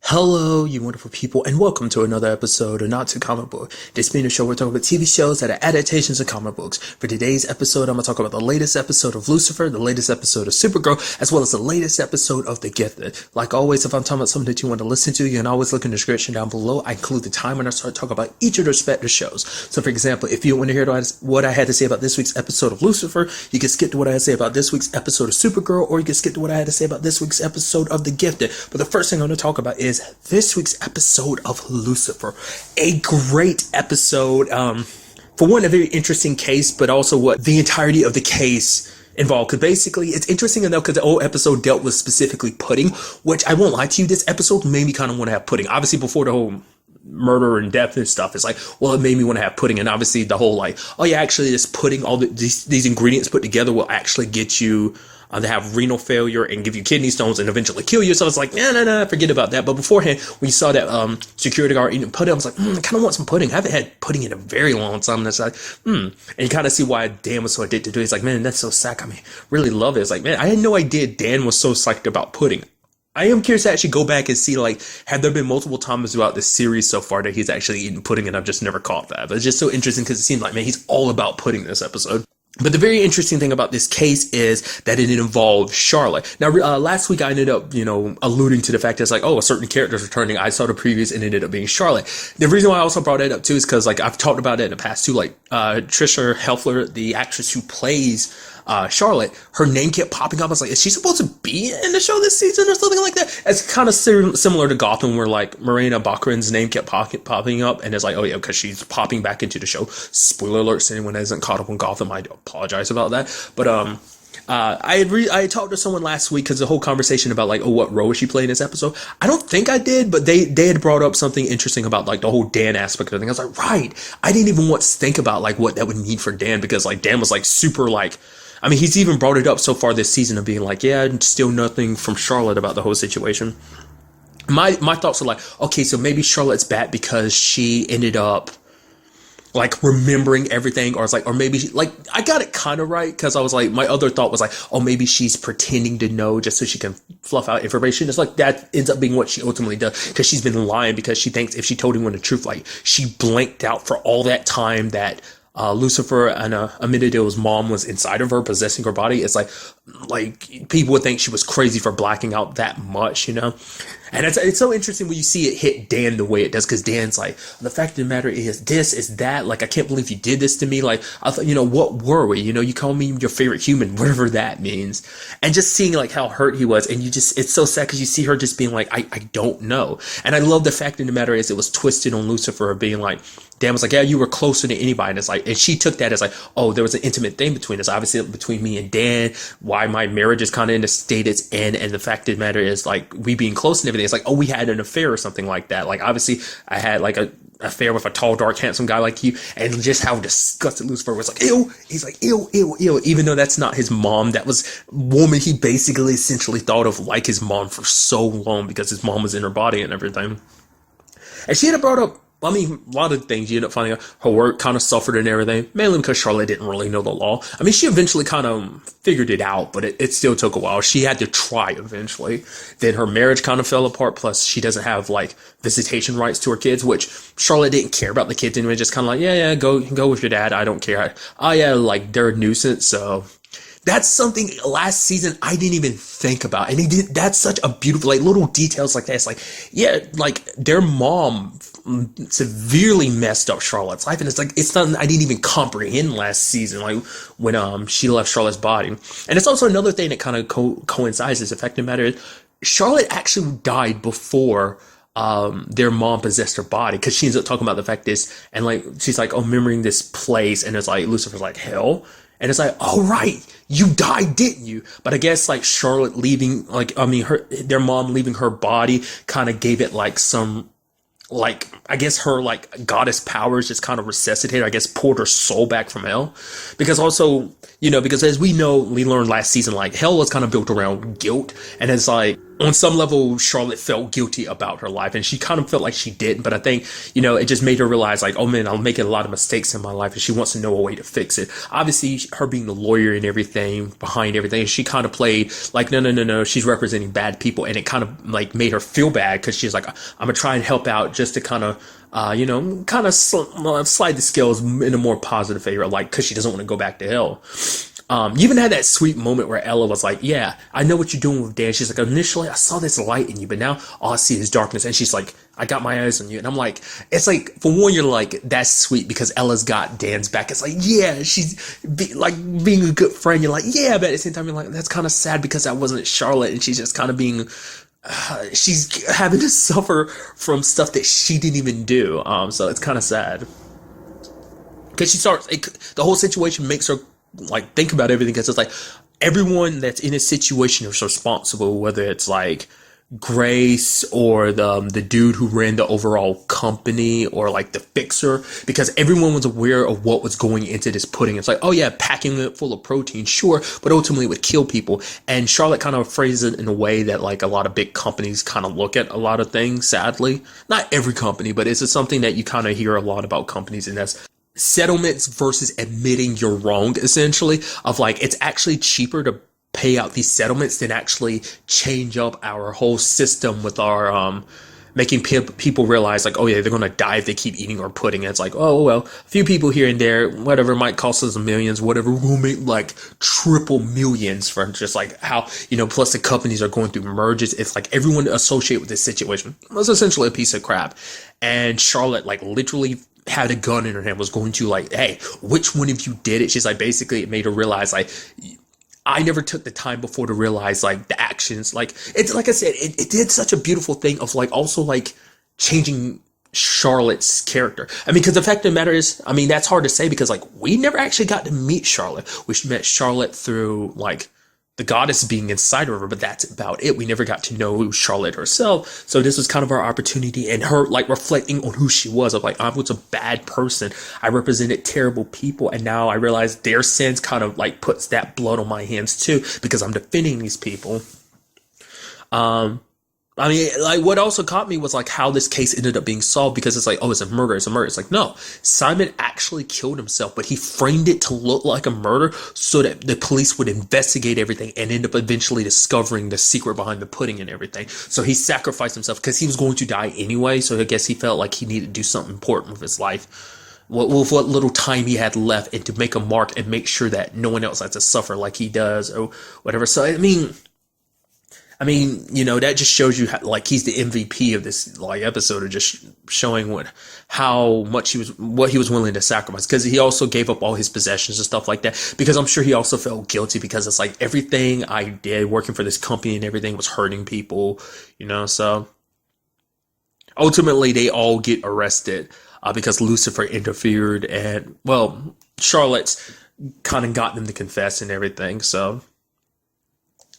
Hello, you wonderful people, and welcome to another episode of Not Too Comic Book. This being a show, we're talking about TV shows that are adaptations of comic books. For today's episode, I'm going to talk about the latest episode of Lucifer, the latest episode of Supergirl, as well as the latest episode of The Gifted. Like always, if I'm talking about something that you want to listen to, you can always look in the description down below. I include the time when I start talking about each of the respective shows. So, for example, if you want to hear what I had to say about this week's episode of Lucifer, you can skip to what I had to say about this week's episode of Supergirl, or you can skip to what I had to say about this week's episode of The Gifted. But the first thing I'm going to talk about is this week's episode of Lucifer. A great episode. For one, a very interesting case, but also what the entirety of the case involved. Because basically, it's interesting enough because the old episode dealt with specifically pudding, which I won't lie to you, this episode made me kind of want to have pudding. Obviously, before the whole murder and death and stuff, it's like, well, it made me want to have pudding. And obviously, the whole like, oh yeah, actually, this pudding, all these ingredients put together will actually get you to have renal failure and give you kidney stones and eventually kill you. So it's like, no, forget about that. But beforehand, when you saw that security guard eating pudding, I was like, I kind of want some pudding. I haven't had pudding in a very long time. And it's like, And you kind of see why Dan was so addicted to it. He's like, man, that's so sick. I mean, really love it. It's like, man, I had no idea Dan was so psyched about pudding. I am curious to actually go back and see, like, have there been multiple times throughout this series so far that he's actually eaten pudding and I've just never caught that. But it's just so interesting because it seemed like, man, he's all about pudding this episode. But the very interesting thing about this case is that it involved Charlotte. Now, last week I ended up, alluding to the fact that it's like, oh, a certain character's returning. I saw the previews and it ended up being Charlotte. The reason why I also brought that up too is because, like, I've talked about it in the past too. Like, Trisha Helfer, the actress who plays Charlotte, her name kept popping up. I was like, is she supposed to be in the show this season or something like that? It's kind of similar to Gotham, where like Marina Baccarin's name kept popping up, and it's like, oh yeah, because she's popping back into the show. Spoiler alert to anyone that hasn't caught up on Gotham. I do apologize about that, but I talked to someone last week because the whole conversation about like, oh, what role is she playing in this episode? I don't think I did, but they had brought up something interesting about like the whole Dan aspect of the thing. I was like, right, I didn't even want to think about like what that would mean for Dan, because like Dan was like super like, I mean, he's even brought it up so far this season of being like, yeah, still nothing from Charlotte about the whole situation. My thoughts are like, okay, so maybe Charlotte's bad because she ended up like remembering everything, or it's like, or maybe like, I got it kind of right, because I was like, my other thought was like, oh, maybe she's pretending to know just so she can fluff out information. It's like that ends up being what she ultimately does, because she's been lying, because she thinks if she told anyone the truth, like she blanked out for all that time that Lucifer and Amenadiel's mom was inside of her, possessing her body. It's like people would think she was crazy for blacking out that much, And it's so interesting when you see it hit Dan the way it does, because Dan's like, the fact of the matter is this, is that, like, I can't believe you did this to me. Like, I thought, what were we? You call me your favorite human, whatever that means. And just seeing like how hurt he was, and it's so sad because you see her just being like, I don't know. And I love the fact of the matter is it was twisted on Lucifer being like, Dan was like, yeah, you were closer than anybody. And it's like, and she took that as like, oh, there was an intimate thing between us, obviously between me and Dan, why my marriage is kind of in the state it's in. And the fact of the matter is like, we being close and everything, it's like, oh, we had an affair or something like that. Like, obviously I had like a affair with a tall, dark, handsome guy like you. And just how disgusted Lucifer was like, ew. He's like, ew, even though that's not his mom. That was woman he basically essentially thought of like his mom for so long, because his mom was in her body and everything. And she had brought up, I mean, a lot of things. You end up finding out her work kind of suffered and everything, mainly because Charlotte didn't really know the law. I mean, she eventually kind of figured it out, but it still took a while. She had to try eventually. Then her marriage kind of fell apart, plus she doesn't have, like, visitation rights to her kids, which Charlotte didn't care about the kids anyway, just kind of like, yeah, go with your dad, I don't care. Oh, yeah, like, they're a nuisance, so that's something last season I didn't even think about. And that's such a beautiful, like, little details like that. It's like, yeah, like, their mom severely messed up Charlotte's life, and it's like, it's something I didn't even comprehend last season, like when she left Charlotte's body. And it's also another thing that kind of coincides. Is the fact of the matter is Charlotte actually died before their mom possessed her body, because she ends up talking about the fact is, and like she's like, oh, remembering this place, and it's like Lucifer's like, hell. And it's like, oh, right, you died, didn't you? But I guess like Charlotte leaving, like, I mean, their mom leaving her body kind of gave it like some, like, I guess her like goddess powers just kind of resuscitated, I guess pulled her soul back from hell. Because also, because as we know, we learned last season, like hell was kind of built around guilt. And it's like, on some level, Charlotte felt guilty about her life, and she kind of felt like she didn't. But I think, it just made her realize, like, oh man, I'm making a lot of mistakes in my life, and she wants to know a way to fix it. Obviously, her being the lawyer and everything behind everything, she kind of played like, no, she's representing bad people, and it kind of like made her feel bad because she's like, I'm gonna try and help out just to kind of. Slide the scales in a more positive favor, like, because she doesn't want to go back to hell. You even had that sweet moment where Ella was like, yeah, I know what you're doing with Dan. She's like, initially I saw this light in you, but now all I see is darkness. And she's like, I got my eyes on you. And I'm like, it's like, for one, you're like, that's sweet because Ella's got Dan's back. It's like, yeah, she's being a good friend. You're like, yeah, but at the same time, you're like, that's kind of sad because that wasn't Charlotte. And she's just kind of being, she's having to suffer from stuff that she didn't even do. So it's kind of sad. Because the whole situation makes her like think about everything, because it's like everyone that's in a situation is responsible, whether it's like Grace or the dude who ran the overall company or like the fixer, because everyone was aware of what was going into this pudding. It's like, oh yeah, packing it full of protein, sure, but ultimately it would kill people. And Charlotte kind of phrases it in a way that like a lot of big companies kind of look at a lot of things, sadly. Not every company, but it's something that you kind of hear a lot about companies, and that's settlements versus admitting you're wrong, essentially, of like, it's actually cheaper to pay out these settlements than actually change up our whole system with our, making people realize like, oh yeah, they're going to die if they keep eating our pudding. And it's like, oh, well, a few people here and there, whatever, might cost us millions, whatever, we'll make like triple millions for just like how, plus the companies are going through mergers. It's like everyone associated with this situation was essentially a piece of crap. And Charlotte like literally had a gun in her hand, was going to like, hey, which one of you did it? She's like, basically it made her realize like, I never took the time before to realize like the actions. Like, it's like I said, it did such a beautiful thing of like also like changing Charlotte's character. I mean, because the fact of the matter is, I mean, that's hard to say because like we never actually got to meet Charlotte. We met Charlotte through like the goddess being inside of her, but that's about it. We never got to know Charlotte herself. So this was kind of our opportunity, and her like reflecting on who she was, of like, I was a bad person. I represented terrible people. And now I realize their sins kind of like puts that blood on my hands too, because I'm defending these people. I mean, like, what also caught me was like how this case ended up being solved, because it's like, oh, it's a murder, it's a murder. It's like, no, Simon actually killed himself, but he framed it to look like a murder so that the police would investigate everything and end up eventually discovering the secret behind the pudding and everything. So he sacrificed himself because he was going to die anyway. So I guess he felt like he needed to do something important with his life, with what little time he had left, and to make a mark and make sure that no one else had to suffer like he does or whatever. So, I mean, that just shows you how, like, he's the MVP of this like episode, of just showing how much what he was willing to sacrifice, because he also gave up all his possessions and stuff like that, because I'm sure he also felt guilty, because it's like everything I did working for this company and everything was hurting people, so ultimately they all get arrested because Lucifer interfered, and well, Charlotte's kind of got them to confess and everything. So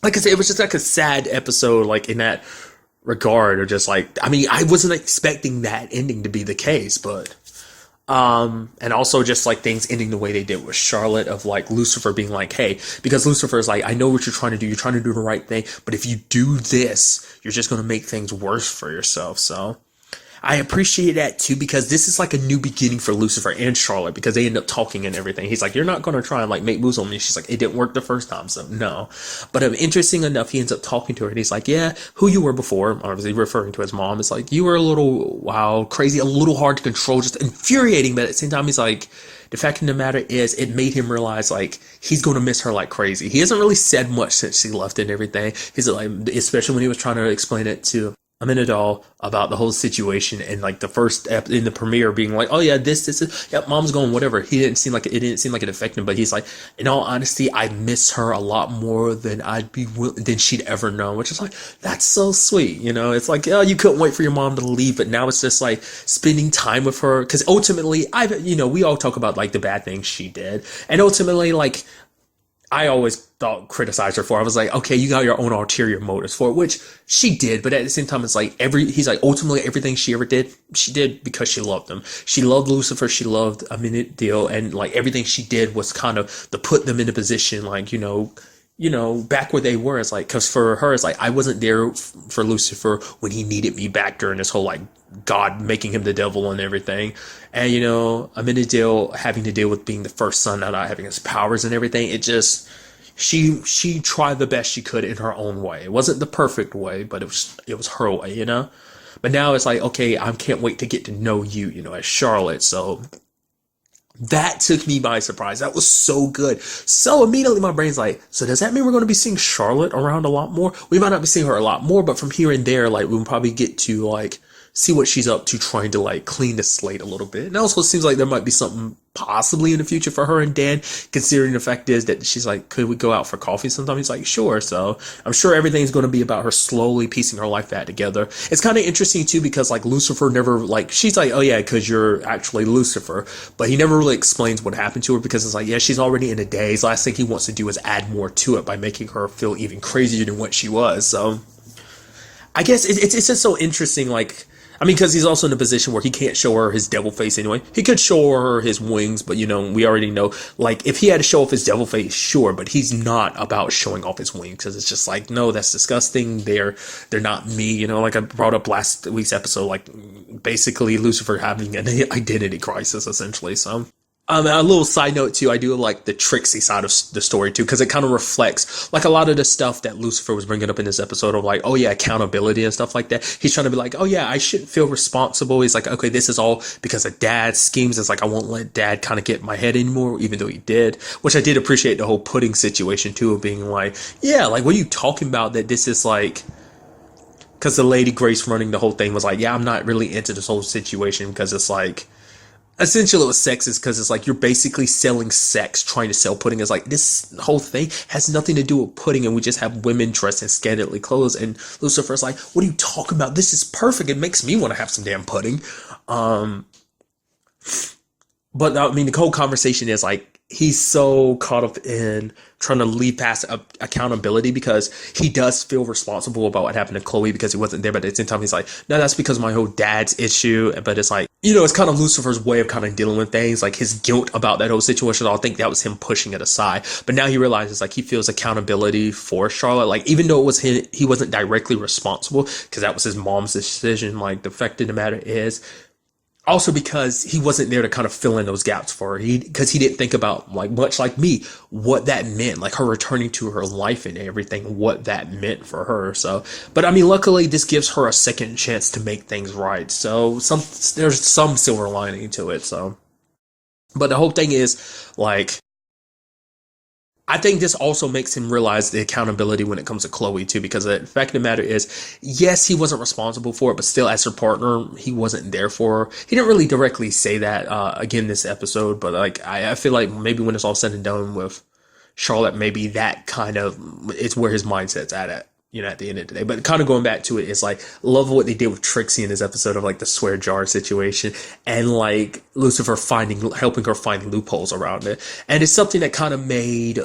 like I said, it was just like a sad episode, like in that regard, or just like, I mean, I wasn't expecting that ending to be the case, but, and also just like things ending the way they did with Charlotte, of like Lucifer being like, hey, because Lucifer is like, I know what you're trying to do. You're trying to do the right thing, but if you do this, you're just going to make things worse for yourself. So I appreciate that too, because this is like a new beginning for Lucifer and Charlotte, because they end up talking and everything. He's like, you're not going to try and like make moves on me. She's like, it didn't work the first time, so no. But interesting enough, he ends up talking to her, and he's like, yeah, who you were before, obviously referring to his mom. It's like, you were a little wild, crazy, a little hard to control, just infuriating. But at the same time, he's like, the fact of the matter is, it made him realize like he's going to miss her like crazy. He hasn't really said much since she left and everything. He's like, especially when he was trying to explain it to Aminadal about the whole situation, and like the first in the premiere being like, oh yeah, this, yeah, mom's going, whatever. It didn't seem like it affected him, but he's like, in all honesty, I miss her a lot more than than she'd ever known, which is like, that's so sweet. It's like, oh, you couldn't wait for your mom to leave, but now it's just like spending time with her, because ultimately, we all talk about like the bad things she did, and ultimately, like, I always criticized her for. I was like, okay, you got your own ulterior motives for it, which she did, but at the same time, it's like he's like, ultimately everything she ever did, she did because she loved him. She loved Lucifer, she loved Aminadil, and like everything she did was kind of to put them in a position, like, back where they were. It's like, because for her, it's like, I wasn't there for Lucifer when he needed me back during this whole, like, God making him the devil and everything. And, I'm in a deal, having to deal with being the first son, not having his powers and everything. It just, she tried the best she could in her own way. It wasn't the perfect way, but it was her way. But now it's like, okay, I can't wait to get to know you, as Charlotte. So that took me by surprise. That was so good. So immediately my brain's like, so does that mean we're going to be seeing Charlotte around a lot more? We might not be seeing her a lot more, but from here and there, like, we'll probably get to, like, see what she's up to, trying to, like, clean the slate a little bit. And also it seems like there might be something possibly in the future for her and Dan, considering the fact is that she's like, could we go out for coffee sometime? He's like, sure. So I'm sure everything's going to be about her slowly piecing her life back together. It's kind of interesting too, because like Lucifer never, like, she's like, oh yeah, because you're actually Lucifer, but he never really explains what happened to her, because it's like, yeah, she's already in a daze. Last thing he wants to do is add more to it by making her feel even crazier than what she was. So I guess it's just so interesting, like, I mean, because he's also in a position where he can't show her his devil face anyway. He could show her his wings, but, we already know, like, if he had to show off his devil face, sure, but he's not about showing off his wings, because it's just like, no, that's disgusting. They're not me, like I brought up last week's episode, like, basically Lucifer having an identity crisis, essentially, so. A little side note too, I do like the Trixie side of the story too, because it kind of reflects like a lot of the stuff that Lucifer was bringing up in this episode of like, oh yeah, accountability and stuff like that. He's trying to be like, oh yeah, I shouldn't feel responsible. He's like, okay, this is all because of Dad's schemes. It's like, I won't let Dad kind of get in my head anymore, even though he did, which I did appreciate the whole pudding situation too, of being like, yeah, like, what are you talking about, that this is like, because the lady Grace running the whole thing was like, yeah, I'm not really into this whole situation, because it's like, essentially it was sexist, because it's like, you're basically selling sex, trying to sell pudding. It's like, this whole thing has nothing to do with pudding, and we just have women dressed in scantily clothes. And Lucifer's like, what are you talking about? This is perfect. It makes me want to have some damn pudding. But I mean, the whole conversation is like, he's so caught up in trying to leave past accountability, because he does feel responsible about what happened to Chloe because he wasn't there. But at the same time, he's like, no, that's because of my whole dad's issue. But it's like, it's kind of Lucifer's way of kind of dealing with things, like his guilt about that whole situation. I think that was him pushing it aside. But now he realizes, like, he feels accountability for Charlotte. Like, even though it was he wasn't directly responsible, because that was his mom's decision. Like, the fact of the matter is, also because he wasn't there to kind of fill in those gaps for her. Because he didn't think about, like, much like me, what that meant, like her returning to her life and everything, what that meant for her. So, but I mean, luckily this gives her a second chance to make things right. So there's some silver lining to it. So, but the whole thing is, like, I think this also makes him realize the accountability when it comes to Chloe too, because the fact of the matter is, yes, he wasn't responsible for it, but still, as her partner, he wasn't there for her. He didn't really directly say that again this episode, but like, I feel like maybe when it's all said and done with Charlotte, maybe that kind of, it's where his mindset's at at the end of the day. But kind of going back to it, it's like, love what they did with Trixie in this episode of like the swear jar situation, and like Lucifer helping her find loopholes around it. And it's something that kind of made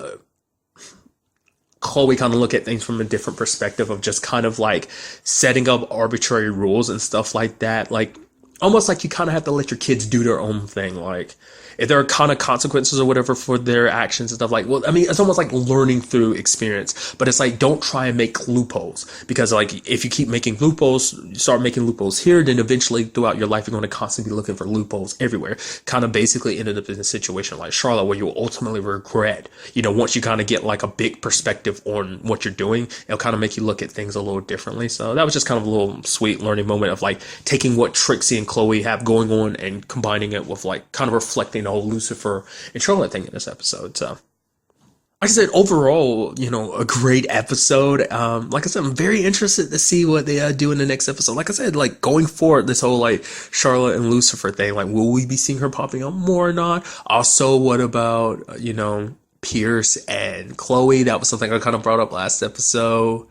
Chloe kind of look at things from a different perspective, of just kind of like setting up arbitrary rules and stuff like that. Like, almost like you kind of have to let your kids do their own thing. Like, if there are kind of consequences or whatever for their actions and stuff, like, well, I mean, it's almost like learning through experience, but it's like, don't try and make loopholes, because like, if you keep making loopholes, you start making loopholes here, then eventually throughout your life, you're going to constantly be looking for loopholes everywhere. Kind of basically ended up in a situation like Charlotte, where you'll ultimately regret, once you kind of get like a big perspective on what you're doing, it'll kind of make you look at things a little differently. So that was just kind of a little sweet learning moment of like taking what Trixie and Chloe have going on and combining it with like kind of reflecting the whole Lucifer and Charlotte thing in this episode. So, like I said, overall, a great episode. Like I said, I'm very interested to see what they do in the next episode. Like I said, like going forward, this whole like Charlotte and Lucifer thing, like, will we be seeing her popping up more or not? Also, what about, Pierce and Chloe? That was something I kind of brought up last episode.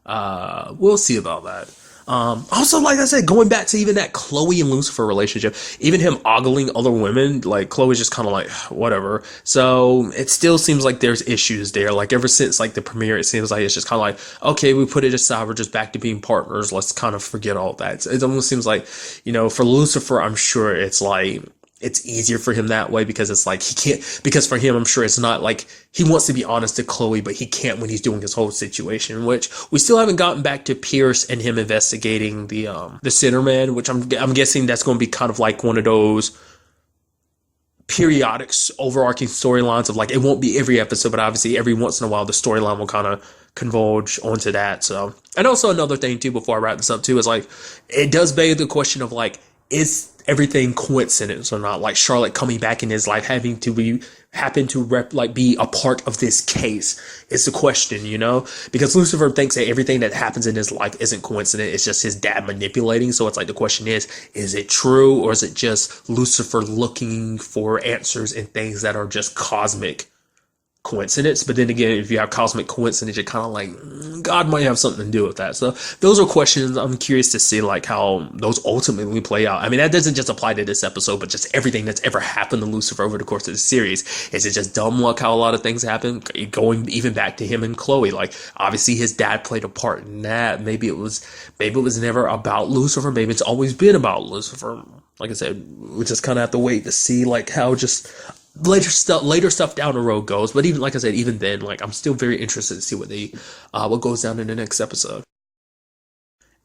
We'll see about that. Also, like I said, going back to even that Chloe and Lucifer relationship, even him ogling other women, like Chloe's just kind of like, whatever. So it still seems like there's issues there. Like ever since like the premiere, it seems like it's just kind of like, okay, we put it aside. We're just back to being partners. Let's kind of forget all that. It almost seems like, for Lucifer, I'm sure it's like, it's easier for him that way because it's like he can't, because for him, I'm sure it's not like he wants to be honest to Chloe, but he can't when he's doing his whole situation, which we still haven't gotten back to Pierce and him investigating the Sinner Man, which I'm guessing that's going to be kind of like one of those periodic overarching storylines of like, it won't be every episode, but obviously every once in a while the storyline will kind of converge onto that. So, and also another thing too, before I wrap this up too, is like, it does beg the question of like, is everything coincidence or not? Like Charlotte coming back in his life, having to be be a part of this case is the question, you know? Because Lucifer thinks that everything that happens in his life isn't coincident. It's just his dad manipulating. So it's like the question is it true, or is it just Lucifer looking for answers in things that are just cosmic coincidence? But then again, if you have cosmic coincidence, you're kind of like, God might have something to do with that. So those are questions I'm curious to see, like how those ultimately play out. I mean, that doesn't just apply to this episode, but just everything that's ever happened to Lucifer over the course of the series. Is it just dumb luck how a lot of things happen? Going even back to him and Chloe, like obviously his dad played a part in that. Maybe it was never about Lucifer. Maybe it's always been about Lucifer. Like I said, we just kind of have to wait to see like how just later stuff down the road goes. But even like I said, even then, like I'm still very interested to see what goes down in the next episode.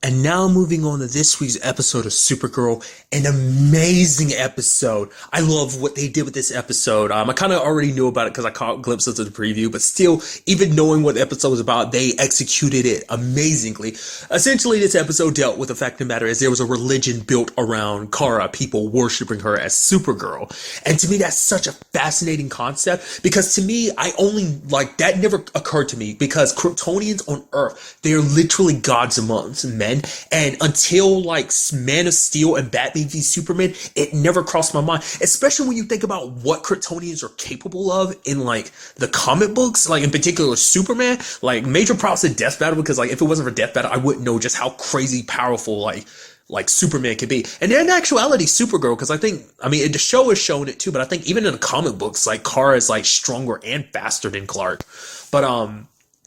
And now moving on to this week's episode of Supergirl, an amazing episode. I love what they did with this episode. I kind of already knew about it because I caught glimpses of the preview, but still, even knowing what the episode was about, they executed it amazingly. Essentially, this episode dealt with the fact of the matter is there was a religion built around Kara, people worshiping her as Supergirl. And to me, that's such a fascinating concept because to me, that never occurred to me because Kryptonians on Earth, they are literally gods amongst men. And until like Man of Steel and Batman v Superman, it never crossed my mind, especially when you think about what Kryptonians are capable of in like the comic books, like in particular Superman. Like major props to Death Battle, because like if it wasn't for Death Battle, I wouldn't know just how crazy powerful like Superman could be. And in actuality, Supergirl, because the show has shown it too, but I think even in the comic books, like Kara is like stronger and faster than Clark. But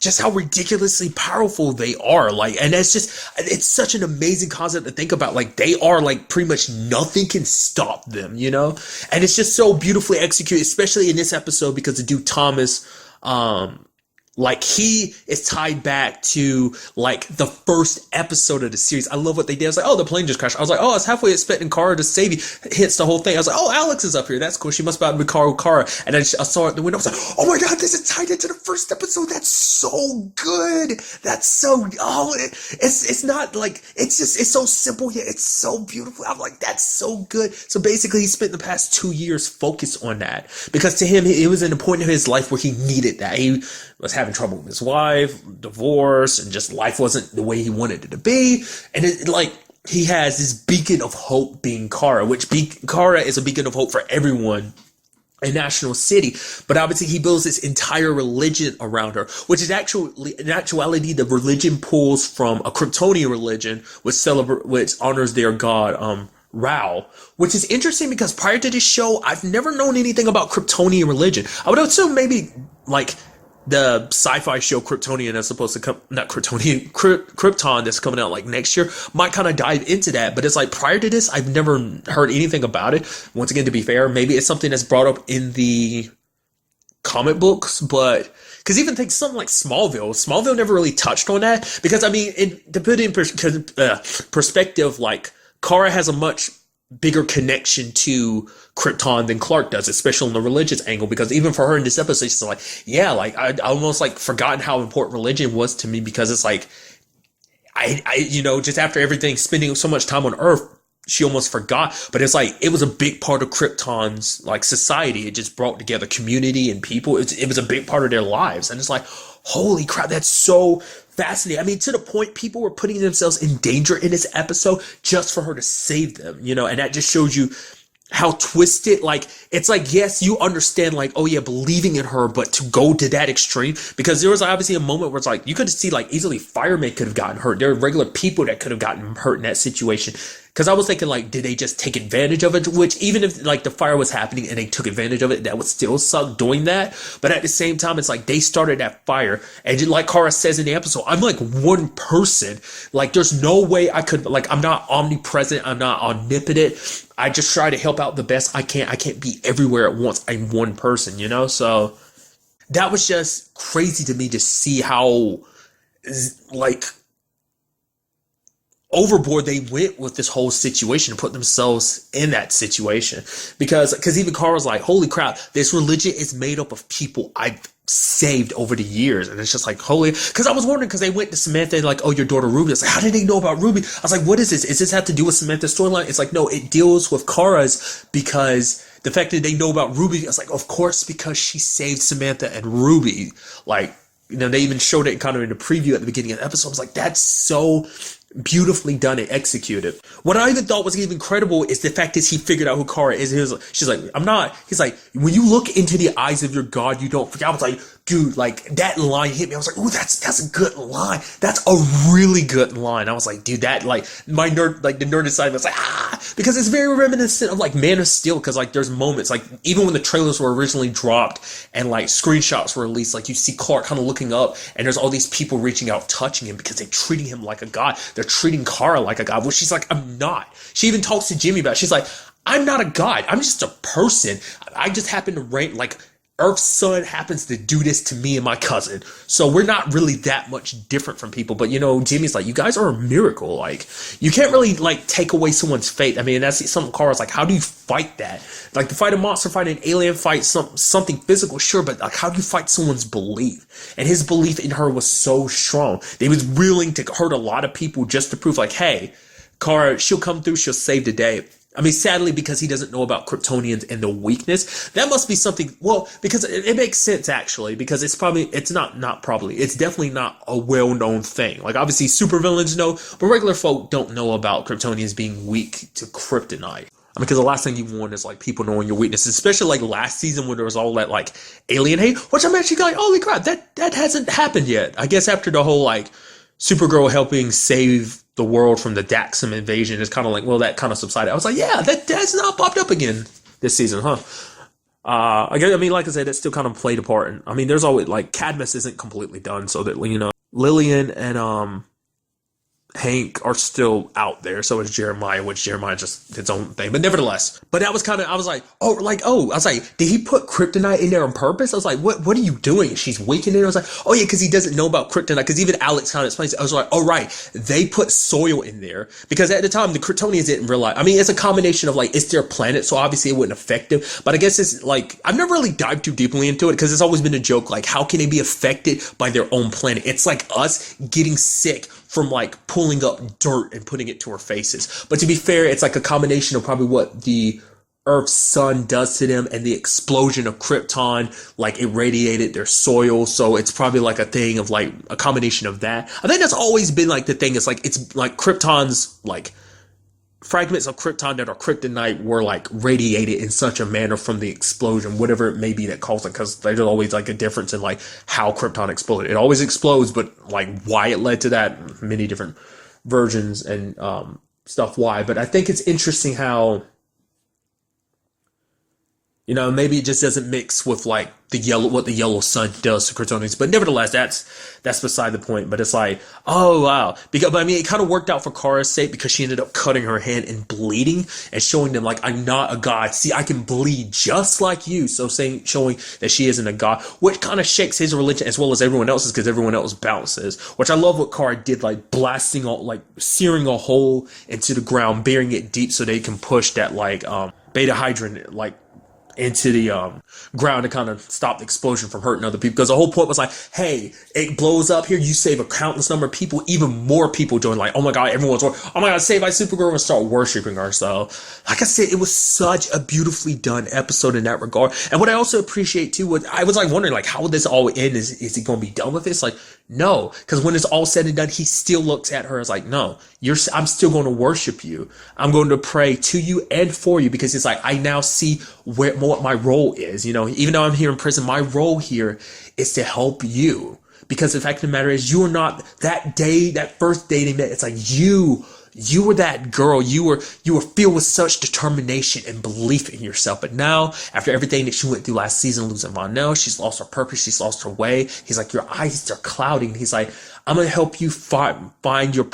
just how ridiculously powerful they are. Like, and it's such an amazing concept to think about. Like, they are like pretty much nothing can stop them, you know? And it's just so beautifully executed, especially in this episode, because the dude Thomas, like he is tied back to like the first episode of the series. I love what they did. I was like, oh, the plane just crashed. I was like, oh, I was halfway expecting Kara to save you. Hits the whole thing. I was like, oh, Alex is up here. That's cool. She must be Kara. And then I saw it in the window. I was like, oh my God, this is tied into the first episode. That's so good. That's so, it's not like, it's so simple yet it's so beautiful. I'm like, that's so good. So basically he spent the past 2 years focused on that because to him, it was in a point in his life where he needed that. He was having trouble with his wife, divorce, and just life wasn't the way he wanted it to be. And he has this beacon of hope being Kara, Kara is a beacon of hope for everyone in National City. But obviously he builds this entire religion around her, which is in actuality, the religion pulls from a Kryptonian religion, which honors their god, Rao, which is interesting because prior to this show, I've never known anything about Kryptonian religion. I would assume maybe like the sci-fi show Kryptonian that's supposed to come, not Kryptonian, Krypton that's coming out like next year might kind of dive into that. But it's like prior to this, I've never heard anything about it. Once again, to be fair, maybe it's something that's brought up in the comic books, but because even think something like Smallville never really touched on that. Because I mean, to put it in perspective, like Kara has a much bigger connection to Krypton than Clark does, especially on the religious angle, because even for her in this episode, she's like, yeah, like I almost like forgotten how important religion was to me, because it's like I just after everything, spending so much time on Earth, she almost forgot. But it's like it was a big part of Krypton's like society. It just brought together community and people. It was a big part of their lives. And it's like, holy crap, that's so fascinating. I mean, to the point people were putting themselves in danger in this episode just for her to save them, and that just shows you how twisted, like, it's like, yes, you understand, like, oh yeah, believing in her, but to go to that extreme, because there was obviously a moment where it's like, you could see, like, easily firemen could have gotten hurt. There are regular people that could have gotten hurt in that situation. Because I was thinking, like, did they just take advantage of it? Which, even if, like, the fire was happening and they took advantage of it, that would still suck doing that. But at the same time, it's like they started that fire. And just like Kara says in the episode, I'm like one person. Like, there's no way I could, like, I'm not omnipresent. I'm not omnipotent. I just try to help out the best I can. I can't be everywhere at once. I'm one person, you know? So that was just crazy to me to see how, like, overboard they went with this whole situation and put themselves in that situation. Because even Carl's like, holy crap, this religion is made up of people I've saved over the years. And it's just like, holy, because I was wondering, because they went to Samantha and like, oh, your daughter Ruby. I was like, how did they know about Ruby? I was like, what is this? Is this have to do with Samantha's storyline? It's like, no, it deals with Kara's, because the fact that they know about Ruby, I was like, of course, because she saved Samantha and Ruby. Like, you know, they even showed it kind of in the preview at the beginning of the episode. I was like, that's so beautifully done and executed. What I even thought was even incredible is the fact that he figured out who Kara is. She's like, I'm not. He's like, when you look into the eyes of your God, you don't forget. I was like, dude, like, that line hit me. I was like, ooh, that's a good line. That's a really good line. I was like, dude, that, like, my nerd, like, the nerd inside was like, because it's very reminiscent of, like, Man of Steel, because, like, there's moments, like, even when the trailers were originally dropped and, like, screenshots were released, like, you see Clark kind of looking up, and there's all these people reaching out, touching him, because they're treating him like a god. They're treating Kara like a god, which she's like, I'm not. She even talks to Jimmy about it. She's like, I'm not a god. I'm just a person. I just happen to rank, like, Earth's son happens to do this to me and my cousin. So we're not really that much different from people. But, you know, Jimmy's like, you guys are a miracle. Like, you can't really, like, take away someone's faith. I mean, that's something Kara's like, how do you fight that? Like, to fight a monster, fight an alien, fight something physical, sure. But, like, how do you fight someone's belief? And his belief in her was so strong. He was willing to hurt a lot of people just to prove, like, hey, Kara, she'll come through. She'll save the day. I mean, sadly, because he doesn't know about Kryptonians and the weakness, that must be something, well, because it makes sense, actually, because it's definitely not a well-known thing. Like, obviously, supervillains know, but regular folk don't know about Kryptonians being weak to kryptonite. I mean, because the last thing you want is, like, people knowing your weaknesses, especially, like, last season when there was all that, like, alien hate, which I'm actually like, holy crap, that hasn't happened yet. I guess after the whole, like, Supergirl helping save the world from the Daxam invasion is kind of like, well, that kind of subsided. I was like, yeah, that's not popped up again this season, huh? I mean, like I said, it still kind of played a part. And I mean, there's always, like, Cadmus isn't completely done, so that, you know, Lillian and Hank are still out there. So is Jeremiah, which Jeremiah just its own thing. But nevertheless, but that was kind of, I was like, I was like, did he put kryptonite in there on purpose? I was like, what are you doing? She's weakening it. I was like, oh yeah, because he doesn't know about kryptonite. Because even Alex kind of explains it. I was like, oh right, they put soil in there because at the time the Kryptonians didn't realize. I mean, it's a combination of, like, it's their planet, so obviously it wouldn't affect them. But I guess it's like, I've never really dived too deeply into it because it's always been a joke. Like, how can they be affected by their own planet? It's like us getting sick from, like, pulling up dirt and putting it to our faces. But to be fair, it's like a combination of probably what the Earth's sun does to them and the explosion of Krypton, like, irradiated their soil. So it's probably like a thing of, like, a combination of that. I think that's always been, like, the thing. It's like, it's like Krypton's, like, fragments of Krypton that are kryptonite were, like, radiated in such a manner from the explosion, whatever it may be that caused it, because there's always, like, a difference in, like, how Krypton exploded. It always explodes, but, like, why it led to that, many different versions and stuff why. But I think it's interesting how, you know, maybe it just doesn't mix with, like, what the yellow sun does to Kryptonians. But nevertheless, that's beside the point. But it's like, oh wow, but I mean, it kind of worked out for Kara's sake because she ended up cutting her hand and bleeding and showing them, like, I'm not a god. See, I can bleed just like you. So showing that she isn't a god, which kind of shakes his religion as well as everyone else's, because everyone else bounces. Which I love what Kara did, like, blasting all, like, searing a hole into the ground, burying it deep so they can push that, like, beta hydrant, like, into the ground to kind of stop the explosion from hurting other people. Because the whole point was like, hey, it blows up here, you save a countless number of people, even more people join, like, oh my god, everyone's, oh my god, saved by Supergirl, and start worshiping her. So, like I said, it was such a beautifully done episode in that regard. And what I also appreciate too, I was like wondering, like, how would this all end? Is he going to be done with this? Like, no, because when it's all said and done, he still looks at her as like, no, I'm still going to worship you. I'm going to pray to you and for you, because it's like, I now see what my role is. You know, even though I'm here in prison, my role here is to help you. Because the fact of the matter is, you are not that first day they met. It's like, you you were that girl. You were filled with such determination and belief in yourself. But now, after everything that she went through last season, losing Von Nell, she's lost her purpose. She's lost her way. He's like, your eyes are clouding. He's like, I'm going to help you find your,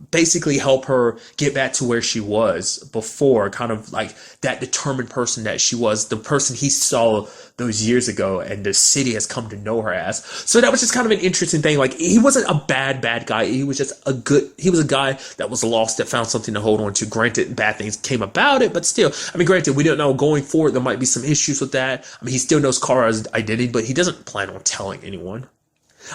basically help her get back to where she was before, kind of like that determined person that she was, the person he saw those years ago, and the city has come to know her as. So that was just kind of an interesting thing. Like, he wasn't a bad guy. He was just he was a guy that was lost, that found something to hold on to. Granted, bad things came about it, but still, I mean, granted, we don't know going forward, there might be some issues with that. I mean, he still knows Kara's identity, but he doesn't plan on telling anyone.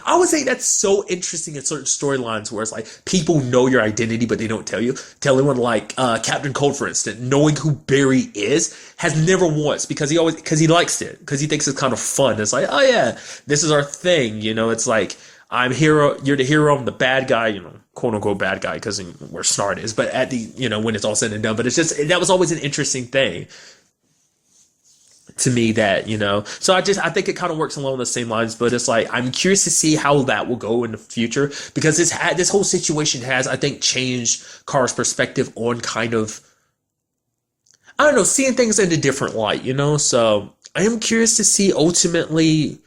I would say that's so interesting in certain storylines where it's like people know your identity, but they don't tell you. Tell anyone, like Captain Cold, for instance, knowing who Barry is, has never once, because he likes it, because he thinks it's kind of fun. It's like, oh yeah, this is our thing. It's like, I'm hero, you're the hero, I'm the bad guy, quote unquote bad guy, because where Snart is. But at the, when it's all said and done, but it's just, that was always an interesting thing to me, that so I think it kind of works along the same lines. But it's like, I'm curious to see how that will go in the future, because this whole situation has, I think, changed Kara's perspective on kind of, I don't know, seeing things in a different light, so I am curious to see ultimately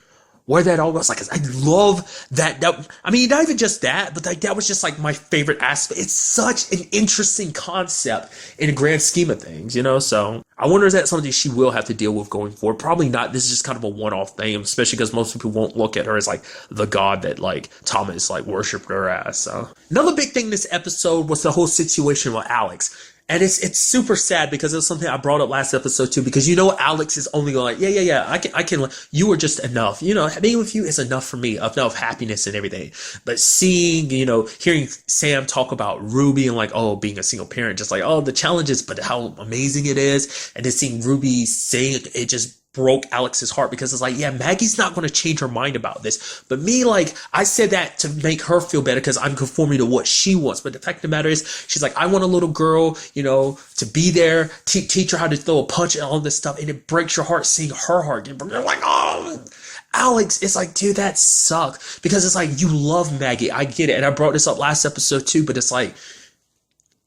where that all goes. Like, I love that. I mean, not even just that, but that was just like my favorite aspect. It's such an interesting concept in the grand scheme of things, so I wonder, is that something she will have to deal with going forward? Probably not. This is just kind of a one-off thing, especially because most people won't look at her as like the god that like Thomas like worshipped her as. So another big thing this episode was the whole situation with Alex. And it's super sad, because it was something I brought up last episode too, because Alex is only going like, yeah, I can, you are just enough, being with you is enough for me, enough happiness and everything. But seeing, hearing Sam talk about Ruby and like, oh, being a single parent, just like, oh, the challenges, but how amazing it is. And then seeing Ruby saying it just broke Alex's heart, because it's like, yeah, Maggie's not going to change her mind about this. But me, like, I said that to make her feel better, because I'm conforming to what she wants. But the fact of the matter is, she's like, I want a little girl, to be there, teach her how to throw a punch and all this stuff. And it breaks your heart seeing her heart get broken. You're like, oh, Alex, it's like, dude, that sucks. Because it's like, you love Maggie. I get it. And I brought this up last episode too, but it's like,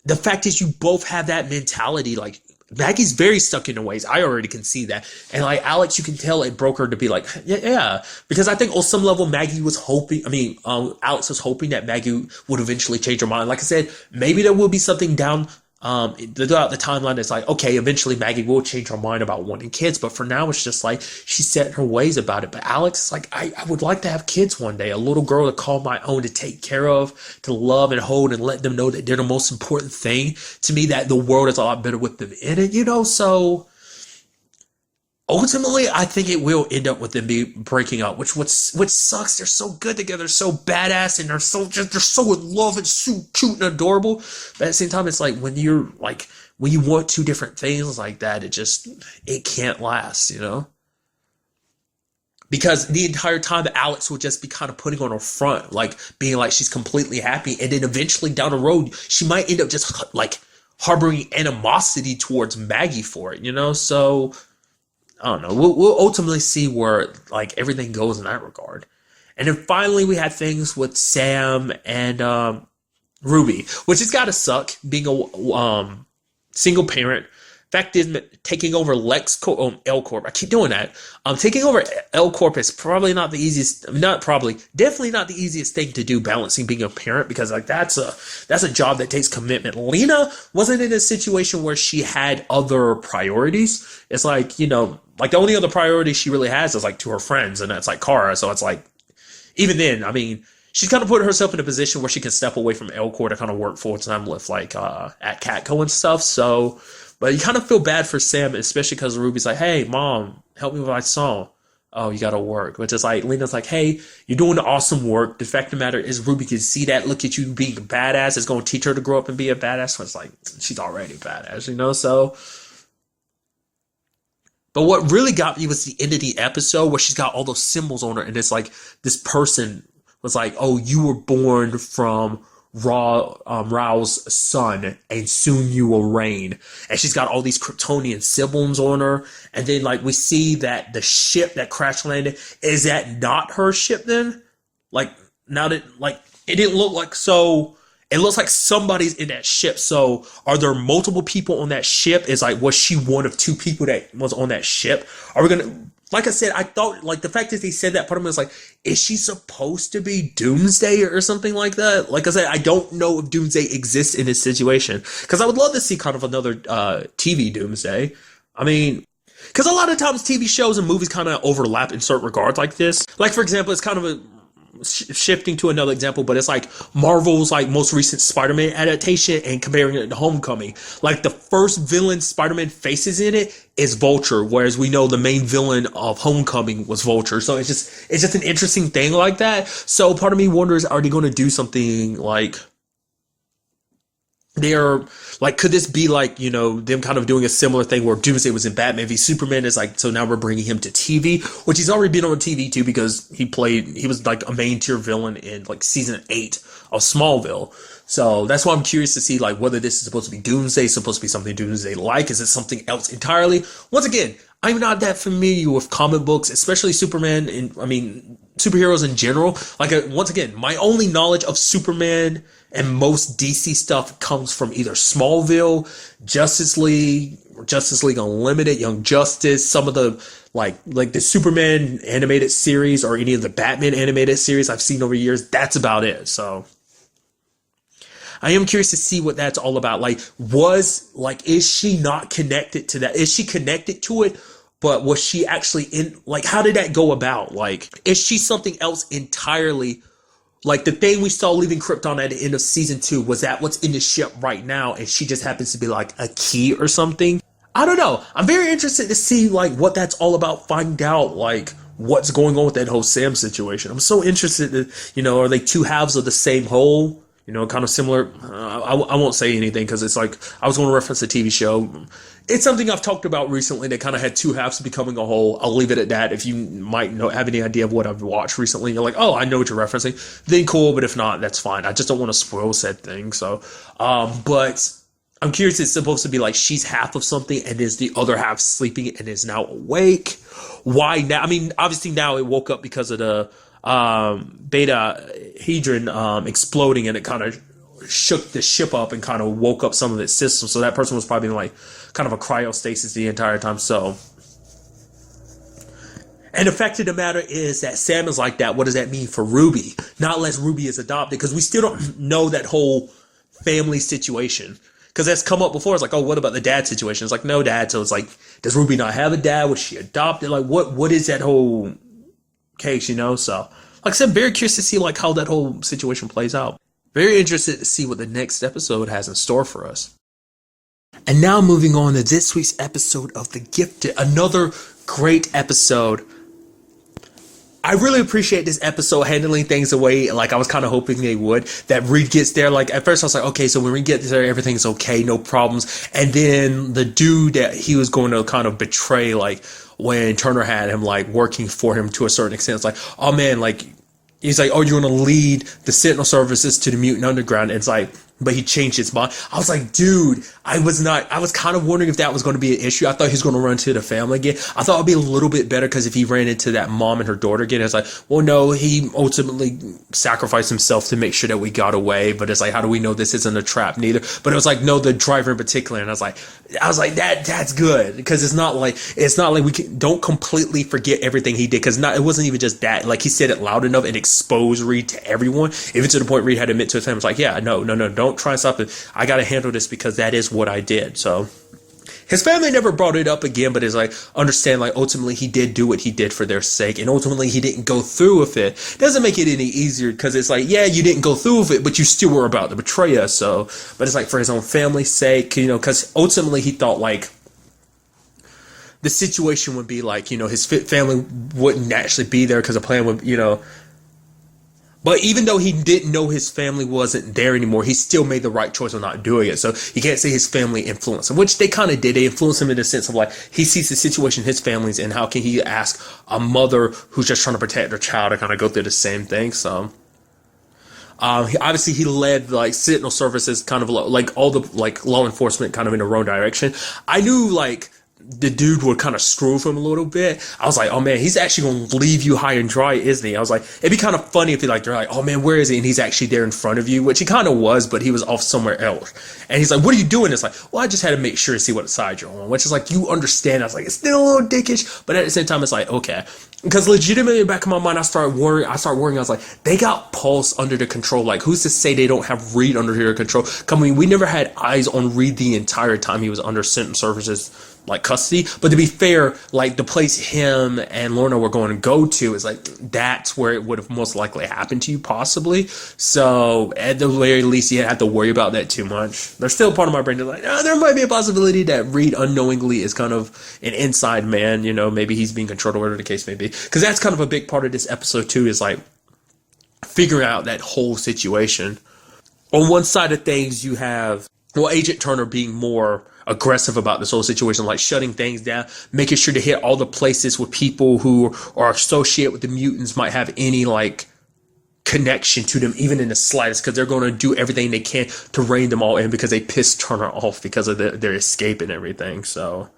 the fact is, you both have that mentality. Like, Maggie's very stuck in her ways. I already can see that. And like Alex, you can tell it broke her to be like, yeah. Because I think on some level, Alex was hoping that Maggie would eventually change her mind. Like I said, maybe there will be something down throughout the timeline that's like, okay, eventually Maggie will change her mind about wanting kids. But for now, it's just like, she's set in her ways about it. But Alex is like, I would like to have kids one day, a little girl to call my own, to take care of, to love and hold, and let them know that they're the most important thing to me, that the world is a lot better with them in it, so ultimately, I think it will end up with them breaking up, which sucks. They're so good together, so badass, and they're so in love and so cute and adorable. But at the same time, it's like, when you want two different things like that, it can't last, Because the entire time, Alex will just be kind of putting on her front, like being like she's completely happy, and then eventually down the road, she might end up just like harboring animosity towards Maggie for it, So I don't know. We'll ultimately see where like everything goes in that regard. And then finally, we had things with Sam and Ruby, which has got to suck, being a single parent. Fact is, taking over L Corp. I keep doing that. Taking over L Corp is probably not the easiest. Definitely not the easiest thing to do. Balancing being a parent, because like that's a job that takes commitment. Lena wasn't in a situation where she had other priorities. It's like, like the only other priority she really has is like to her friends, and that's like Kara. So it's like, even then, I mean, she's kind of put herself in a position where she can step away from L Corp to kind of work full time with like at Catco and stuff. So. But you kind of feel bad for Sam, especially because Ruby's like, hey, Mom, help me with my song. Oh, you got to work. Which is like, Lena's like, hey, you're doing awesome work. The fact of the matter is, Ruby can see that. Look at you being a badass. It's going to teach her to grow up and be a badass. So it's like, she's already a badass, So. But what really got me was the end of the episode where she's got all those symbols on her. And it's like, this person was like, oh, you were born from Rao's son, and soon you will reign. And she's got all these Kryptonian symbols on her. And then like we see that the ship that crash landed, is that not her ship then? Like, now that like it didn't look like, so It looks like somebody's in that ship. So are there multiple people on that ship? Is like, was she one of two people that was on that ship? Are we gonna, like I said, I thought, like, the fact that they said that, part of me was like, is she supposed to be Doomsday or something like that? Like I said, I don't know if Doomsday exists in this situation, because I would love to see kind of another TV Doomsday. I mean, because a lot of times TV shows and movies kind of overlap in certain regards like this. Like, for example, it's kind of a shifting to another example, but it's like Marvel's like most recent Spider-Man adaptation and comparing it to Homecoming. Like, the first villain Spider-Man faces in it is Vulture, whereas we know the main villain of Homecoming was Vulture. So it's just an interesting thing like that. So part of me wonders, are they going to do something like, they're like, could this be like, you know, them kind of doing a similar thing where Doomsday was in Batman v Superman? Is like, so now we're bringing him to TV, which he's already been on TV too, because he was like a main tier villain in like season 8 of Smallville. So that's why I'm curious to see like whether this is supposed to be Doomsday, supposed to be something Doomsday like. Is it something else entirely? Once again, I'm not that familiar with comic books, especially Superman, and I mean superheroes in general. Like, once again, my only knowledge of Superman and most DC stuff comes from either Smallville, Justice League Unlimited, Young Justice, some of the like the Superman animated series or any of the Batman animated series I've seen over years. That's about it. So I am curious to see what that's all about. Like, is she not connected to that? Is she connected to it? But was she actually in, like, how did that go about? Like, is she something else entirely? Like, the thing we saw leaving Krypton at the end of season 2, was that what's in the ship right now? And she just happens to be like a key or something? I don't know. I'm very interested to see like what that's all about. Find out like what's going on with that whole Sam situation. I'm so interested to, you know, are they two halves of the same whole? You know, kind of similar. I won't say anything because it's like, I was going to reference a TV show. It's something I've talked about recently that kind of had two halves becoming a whole. I'll leave it at that. If you might have any idea of what I've watched recently, you're like, oh, I know what you're referencing, then cool. But if not, that's fine. I just don't want to spoil said thing. So, but I'm curious. It's supposed to be like she's half of something and is the other half sleeping and is now awake. Why now? I mean, obviously now it woke up because of the beta hedron exploding, and it kind of shook the ship up and kind of woke up some of its systems. So that person was probably in like kind of a cryostasis the entire time. So, and the fact of the matter is that Sam is like that. What does that mean for Ruby? Not unless Ruby is adopted, because we still don't know that whole family situation. Because that's come up before. It's like, oh, what about the dad situation? It's like, no dad. So it's like, does Ruby not have a dad? Was she adopted? Like, what is that whole case, you know? So, like I said, very curious to see like how that whole situation plays out. Very interested to see what the next episode has in store for us. And now moving on to this week's episode of The Gifted, another great episode. I really appreciate this episode handling things away like I was kind of hoping they would. That Reed gets there, like at first I was like, okay, so when Reed gets there, everything's okay, no problems. And then the dude that he was going to kind of betray, like when Turner had him like working for him to a certain extent, it's like, oh man, like he's like, oh, you're going to lead the Sentinel services to the Mutant Underground. And it's like, but he changed his mind. I was like, dude, I was kind of wondering if that was going to be an issue. I thought he was going to run into the family again. I thought it would be a little bit better because if he ran into that mom and her daughter again, it's like, well, no, he ultimately sacrificed himself to make sure that we got away. But it's like, how do we know this isn't a trap neither? But it was like, no, the driver in particular. And I was like, that's good, because it's not like don't completely forget everything he did, because it wasn't even just that. Like, he said it loud enough and exposed Reed to everyone. Even to the point Reed had to admit to his family, it's like, yeah, no, don't try and stop it. I got to handle this because that is what I did. So his family never brought it up again, but it's like, understand, like, ultimately he did do what he did for their sake, and ultimately he didn't go through with it. Doesn't make it any easier, because it's like, yeah, you didn't go through with it, but you still were about to betray us. So, but it's like for his own family's sake, you know, because ultimately he thought like the situation would be like, you know, his family wouldn't actually be there because the plan would, you know. But even though he didn't know his family wasn't there anymore, he still made the right choice of not doing it. So you can't say his family influenced him, which they kind of did. They influenced him in the sense of like, he sees the situation his family's in. How can he ask a mother who's just trying to protect her child to kind of go through the same thing? So he led like Sentinel services, kind of like all the like law enforcement kind of in the wrong direction. I knew like the dude would kind of screw with him a little bit. I was like, oh man, he's actually going to leave you high and dry, isn't he? I was like, it'd be kind of funny if they're like, oh man, where is he? And he's actually there in front of you, which he kind of was, but he was off somewhere else. And he's like, what are you doing? It's like, well, I just had to make sure to see what side you're on, which is like, you understand. I was like, it's still a little dickish, but at the same time, it's like, okay. Because legitimately in the back of my mind, I started worrying. I was like, they got Pulse under the control. Like, who's to say they don't have Reed under their control? I mean, we never had eyes on Reed the entire time he was under Central Services, like, custody. But to be fair, like, the place him and Lorna were going to go to is like, that's where it would have most likely happened to you, possibly. So at the very least, you had to worry about that too much. There's still part of my brain that's like, there might be a possibility that Reed unknowingly is kind of an inside man. You know, maybe he's being controlled or whatever the case may be. Because that's kind of a big part of this episode too, is like figuring out that whole situation. On one side of things, you have, well, Agent Turner being more aggressive about this whole situation, like shutting things down, making sure to hit all the places where people who are associated with the mutants might have any like connection to them, even in the slightest, because they're going to do everything they can to rein them all in because they pissed Turner off because of their escape and everything. So,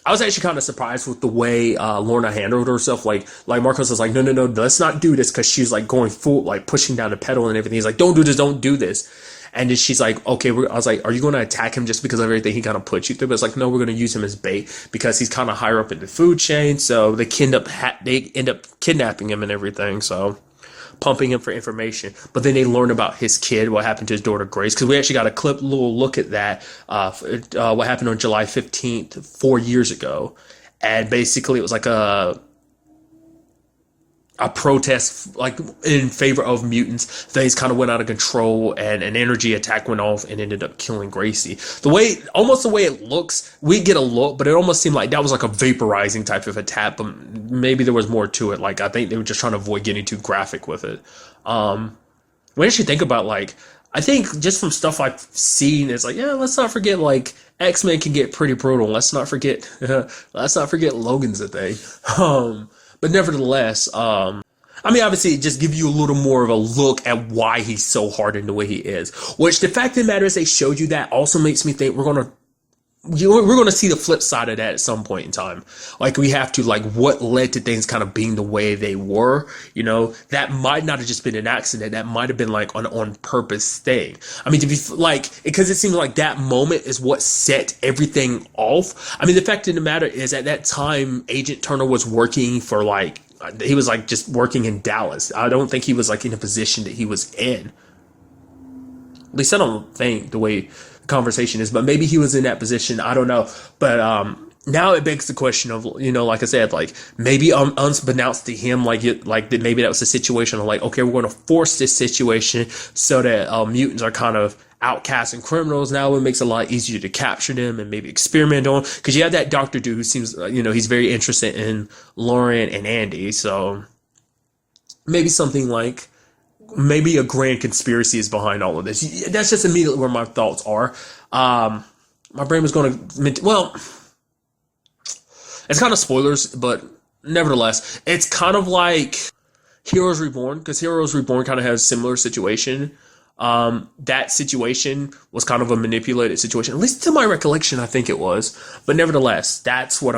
I was actually kind of surprised with the way Lorna handled herself. Like Marcos was like, no, let's not do this, because she was like going full, like pushing down the pedal and everything. He's like, don't do this. And then she's like, okay, I was like, are you going to attack him just because of everything he kind of put you through? But it's like, no, we're going to use him as bait because he's kind of higher up in the food chain. So they end up kidnapping him and everything. So pumping him for information. But then they learn about his kid, what happened to his daughter Grace, because we actually got a little look at that, what happened on July 15th, 4 years ago. And basically it was like a protest like in favor of mutants. Things kind of went out of control and an energy attack went off and ended up killing Gracie. The way it looks, we get a look, but it almost seemed like that was like a vaporizing type of attack, but maybe there was more to it. Like, I think they were just trying to avoid getting too graphic with it. When you think about, like, I think just from stuff I've seen, it's like, yeah, let's not forget, like, X-Men can get pretty brutal. Let's not forget Logan's a thing. But nevertheless, I mean, obviously, it just gives you a little more of a look at why he's so hard in the way he is. Which, the fact of the matter is, they showed you that also makes me think we're gonna see the flip side of that at some point in time. Like, we have to, like, what led to things kind of being the way they were, you know? That might not have just been an accident. That might have been, like, an on-purpose thing. I mean, to be, like, because it seems like that moment is what set everything off. I mean, the fact of the matter is, at that time, Agent Turner was working for, like, he was, like, just working in Dallas. I don't think he was, like, in a position that he was in. At least I don't think the way conversation is, but maybe he was in that position. I don't know. But now it begs the question of, you know, like I said, like, maybe unbeknownst to him, maybe that was a situation of like, okay, we're going to force this situation so that mutants are kind of outcasts and criminals. Now it makes it a lot easier to capture them and maybe experiment on, because you have that doctor dude who seems, you know, he's very interested in Lauren and Andy. So maybe something like, maybe a grand conspiracy is behind all of this. That's just immediately where my thoughts are. My brain was going to, well, it's kind of spoilers, but nevertheless, it's kind of like Heroes Reborn, because Heroes Reborn kind of has a similar situation. That situation was kind of a manipulated situation, at least to my recollection, I think it was. But nevertheless, that's what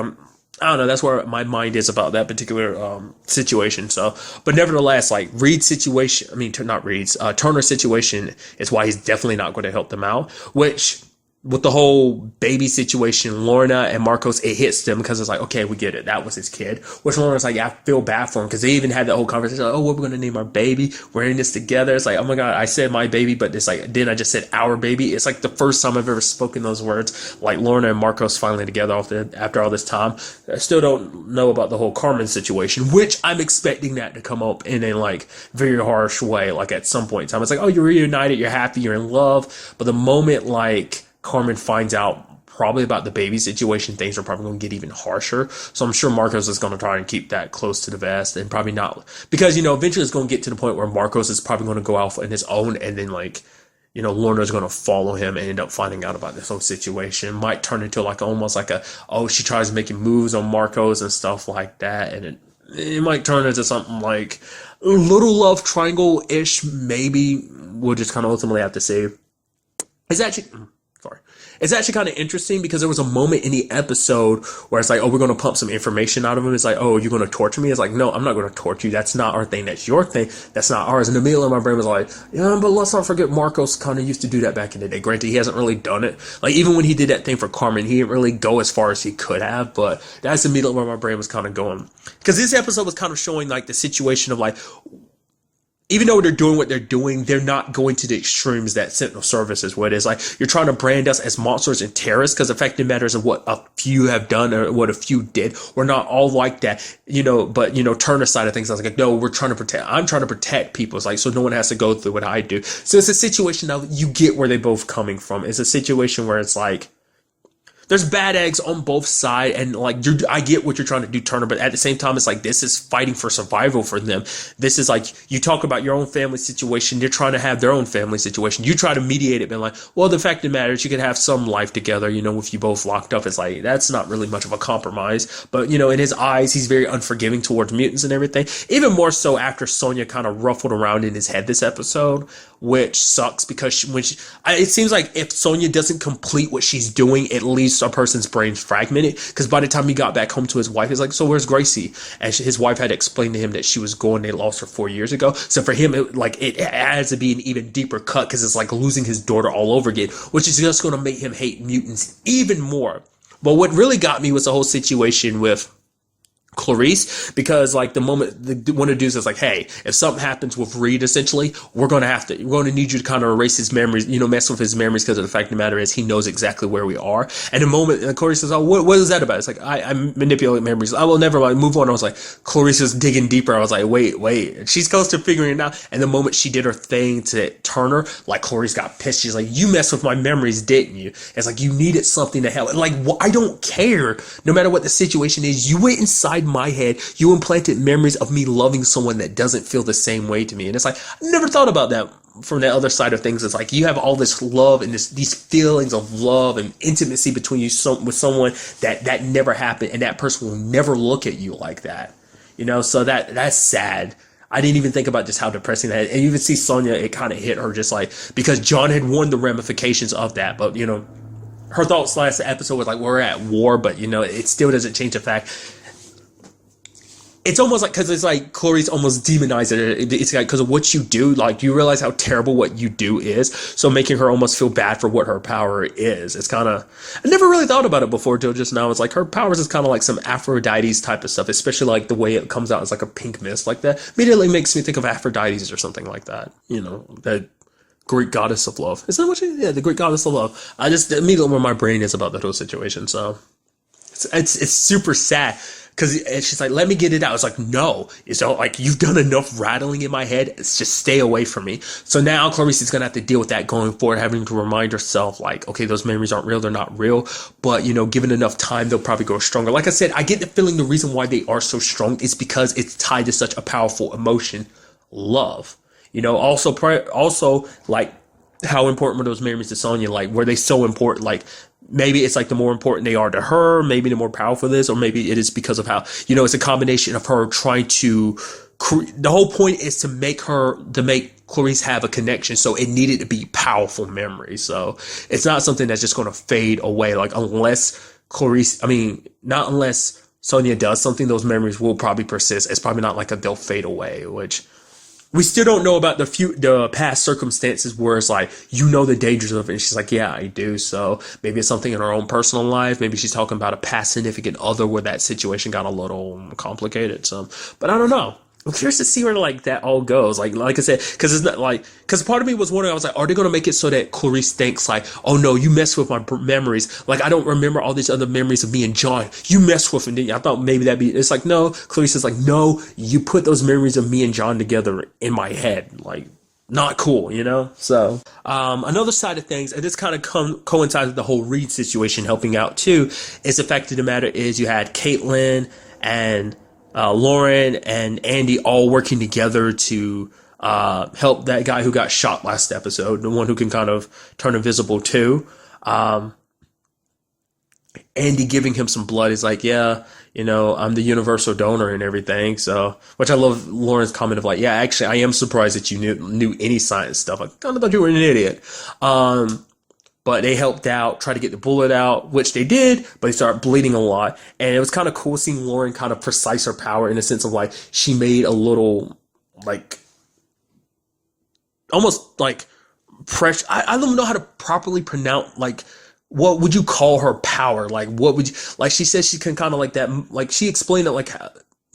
I don't know, that's where my mind is about that particular situation. So, but nevertheless, like, Reed's situation, I mean, not Reed's, Turner's situation is why he's definitely not going to help them out, which, with the whole baby situation, Lorna and Marcos, it hits them because it's like, okay, we get it. That was his kid. Which Lorna's like, yeah, I feel bad for him, because they even had that whole conversation. Like, oh, what we're going to name our baby? We're in this together. It's like, oh my God, I said my baby, but it's like, then I just said our baby. It's like the first time I've ever spoken those words. Like, Lorna and Marcos finally together after all this time. I still don't know about the whole Carmen situation, which I'm expecting that to come up in a, like, very harsh way. Like, at some point in time, it's like, oh, you're reunited, you're happy, you're in love. But the moment, like, Carmen finds out probably about the baby situation, things are probably going to get even harsher. So I'm sure Marcos is going to try and keep that close to the vest, and probably not, because, you know, eventually it's going to get to the point where Marcos is probably going to go out on his own, and then, like, you know, Lorna's going to follow him and end up finding out about this whole situation. Might turn into like almost like she tries making moves on Marcos and stuff like that, and it might turn into something like a little love triangle-ish, maybe. We'll just kind of ultimately have to see. It's actually, Sorry. It's actually kind of interesting because there was a moment in the episode where it's like, oh, we're going to pump some information out of him. It's like, oh, you're going to torture me? It's like, no, I'm not going to torture you. That's not our thing. That's your thing. That's not ours. And the middle of my brain was like, yeah, but let's not forget Marcos kind of used to do that back in the day. Granted, he hasn't really done it. Like, even when he did that thing for Carmen, he didn't really go as far as he could have. But that's the middle of where my brain was kind of going. Because this episode was kind of showing, like, the situation of, like, even though they're doing what they're doing, they're not going to the extremes that Sentinel Service is what it is. Like, you're trying to brand us as monsters and terrorists because the fact of the matter is of what a few have done or what a few did. We're not all like that, but, Turner's side of things, I was like, no, I'm trying to protect people. It's like, so no one has to go through what I do. So it's a situation now you get where they're both coming from. It's a situation where it's like, there's bad eggs on both sides, and like I get what you're trying to do, Turner, but at the same time, it's like this is fighting for survival for them. This is like you talk about your own family situation. They're trying to have their own family situation. You try to mediate it, being like, well, the fact of the matter is you could have some life together, if you both locked up. It's like that's not really much of a compromise. But in his eyes, he's very unforgiving towards mutants and everything. Even more so after Sonya kind of ruffled around in his head this episode, which sucks because it seems like if Sonya doesn't complete what she's doing, it leaves a person's brains fragmented. Because by the time he got back home to his wife, he's like, so where's Gracie? And his wife had explained to him that she was gone. They lost her 4 years ago. So for him, it adds to be an even deeper cut because it's like losing his daughter all over again, which is just going to make him hate mutants even more. But what really got me was the whole situation with Clarice, because like the moment one of the dudes is like, hey, if something happens with Reed, essentially, we're going to need you to kind of erase his memories, mess with his memories, because the fact of the matter is he knows exactly where we are. And the moment Clarice says, oh, what is that about? It's like, I manipulate memories. I will never mind, move on. I was like, Clarice is digging deeper. I was like, wait. And she's close to figuring it out. And the moment she did her thing to Turner, like Clarice got pissed. She's like, you messed with my memories, didn't you? It's like, you needed something to help. And like, I don't care. No matter what the situation is, you went inside my head, you implanted memories of me loving someone that doesn't feel the same way to me. And it's like, I never thought about that from the other side of things. It's like you have all this love and these feelings of love and intimacy between you with someone that never happened, and that person will never look at you like that. So that's sad. I didn't even think about just how depressing that is. And you even see Sonya, it kind of hit her just like, because John had warned the ramifications of that, but her thoughts last episode was like, we're at war, but it still doesn't change the fact. It's almost like, because it's like Clarice almost demonized it. It's like, because of what you do, like you realize how terrible what you do is. So making her almost feel bad for what her power is. It's kind of, I never really thought about it before till just now. It's like her powers is kind of like some Aphrodite's type of stuff, especially like the way it comes out as like a pink mist like that. Immediately makes me think of Aphrodite's or something like that. That Greek goddess of love. Isn't that what she? Yeah, the Greek goddess of love. I just immediately where my brain is about that whole situation. So it's super sad. Because she's like, let me get it out. It's like, no. It's all like, you've done enough rattling in my head. It's just stay away from me. So now Clarice is going to have to deal with that going forward, having to remind herself, like, okay, those memories aren't real. They're not real. But, given enough time, they'll probably grow stronger. Like I said, I get the feeling the reason why they are so strong is because it's tied to such a powerful emotion, love. Also, like, how important were those memories to Sonya? Like, were they so important? Like, maybe it's like the more important they are to her, maybe the more powerful it is, or maybe it is because of how, it's a combination of her trying to, the whole point is to make Clarice have a connection. So it needed to be powerful memory. So it's not something that's just going to fade away. Like not unless Sonya does something, those memories will probably persist. It's probably not like they'll fade away, which we still don't know about the past circumstances where it's like, the dangers of it. And she's like, yeah, I do. So maybe it's something in her own personal life. Maybe she's talking about a past significant other where that situation got a little complicated. So, but I don't know. I'm curious to see where like that all goes. Like I said, because it's not like, because part of me was wondering, I was like, are they going to make it so that Clarice thinks like, oh no, you mess with my memories. Like I don't remember all these other memories of me and John. You mess with them, didn't you? I thought maybe it's like, no, Clarice is like, no, you put those memories of me and John together in my head. Like, not cool, So, another side of things, and this kind of coincides with the whole Reed situation helping out too, is the fact of the matter is you had Caitlin and Lauren and Andy all working together to help that guy who got shot last episode, the one who can kind of turn invisible too. Andy giving him some blood. He's like, yeah, I'm the universal donor and everything. So, which I love Lauren's comment of like, yeah, actually, I am surprised that you knew any science stuff. I kind of thought you were an idiot. but they helped out, try to get the bullet out, which they did, but they started bleeding a lot. And it was kind of cool seeing Lauren kind of precise her power in the sense of like, she made a little, like, almost like pressure. I don't know how to properly pronounce, like, what would you call her power? Like, what would you, like, she says she can kind of like that, like, she explained it like,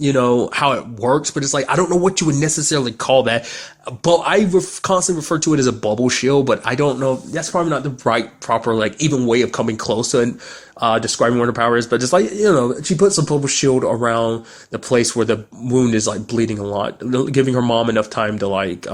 you know, how it works, but it's like, I don't know what you would necessarily call that. But I constantly refer to it as a bubble shield, but I don't know. That's probably not the right, proper, like, even way of coming close to describing what her power is. But just like, you know, she puts a bubble shield around the place where the wound is like bleeding a lot, giving her mom enough time to like,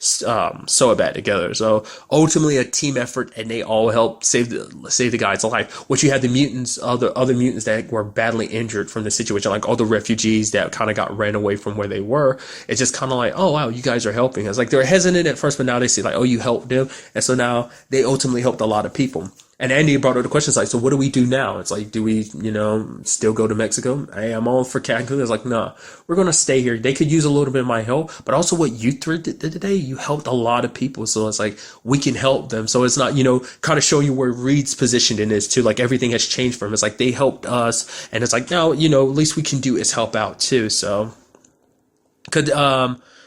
sew it back together. So ultimately a team effort, and they all help save the guy's life. Which you had the mutants, other mutants that were badly injured from the situation, like all the refugees that kind of got ran away from where they were. It's just kind of like, oh wow, you guys are helping us. Like, they're hesitant at first, but now they see like, oh, you helped them, and so now they ultimately helped a lot of people. And Andy brought up the questions like, so what do we do now? It's like, do we, you know, still go to Mexico? Hey, I'm all for Cancun. It's like, nah, we're going to stay here. They could use a little bit of my help, but also what you three did today, you helped a lot of people. So it's like, we can help them. So it's not, you know, kind of show you where Reed's positioned in this too. Like, everything has changed for him. It's like, they helped us. And it's like, now, you know, at least we can do is help out too. So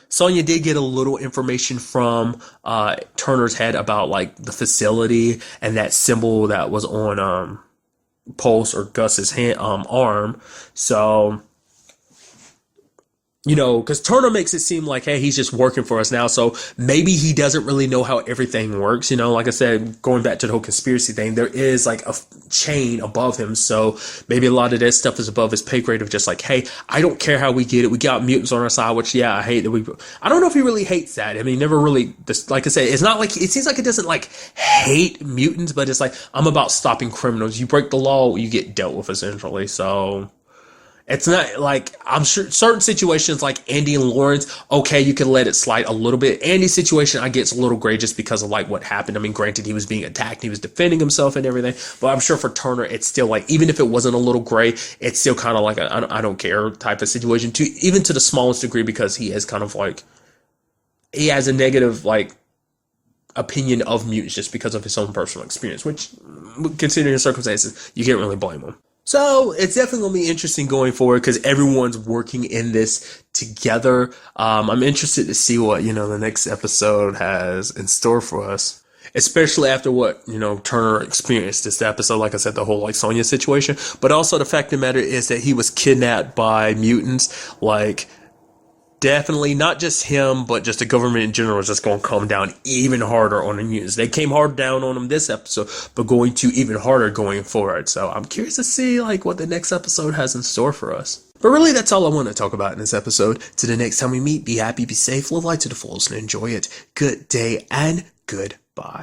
Sonya did get a little information from Turner's head about like the facility and that symbol that was on Pulse or Gus's hand, arm. So, you know, because Turner makes it seem like, hey, he's just working for us now. So maybe he doesn't really know how everything works. You know, like I said, going back to the whole conspiracy thing, there is like a chain above him. So maybe a lot of that stuff is above his pay grade of just like, hey, I don't care how we get it. We got mutants on our side, which, yeah, I hate that I don't know if he really hates that. I mean, never really, like I said, it's not like, it seems like it doesn't like hate mutants, but it's like, I'm about stopping criminals. You break the law, you get dealt with essentially. So it's not like, I'm sure certain situations like Andy and Lawrence, okay, you can let it slide a little bit. Andy's situation, I guess, a little gray just because of like what happened. I mean, granted, he was being attacked, he was defending himself and everything, but I'm sure for Turner, it's still like, even if it wasn't a little gray, it's still kind of like a I don't care type of situation, to even to the smallest degree, because he is kind of like, he has a negative like opinion of mutants just because of his own personal experience, which, considering the circumstances, you can't really blame him. So it's definitely going to be interesting going forward because everyone's working in this together. I'm interested to see what, you know, the next episode has in store for us, especially after what, you know, Turner experienced this episode. Like I said, the whole like Sonya situation, but also the fact of the matter is that he was kidnapped by mutants. Like, definitely not just him, but just the government in general is just going to come down even harder on the mutants. They came hard down on them this episode, but going to even harder going forward. So I'm curious to see like what the next episode has in store for us. But really, that's all I want to talk about in this episode. To the next time we meet, be happy, be safe, live life to the fullest, and enjoy it. Good day and goodbye.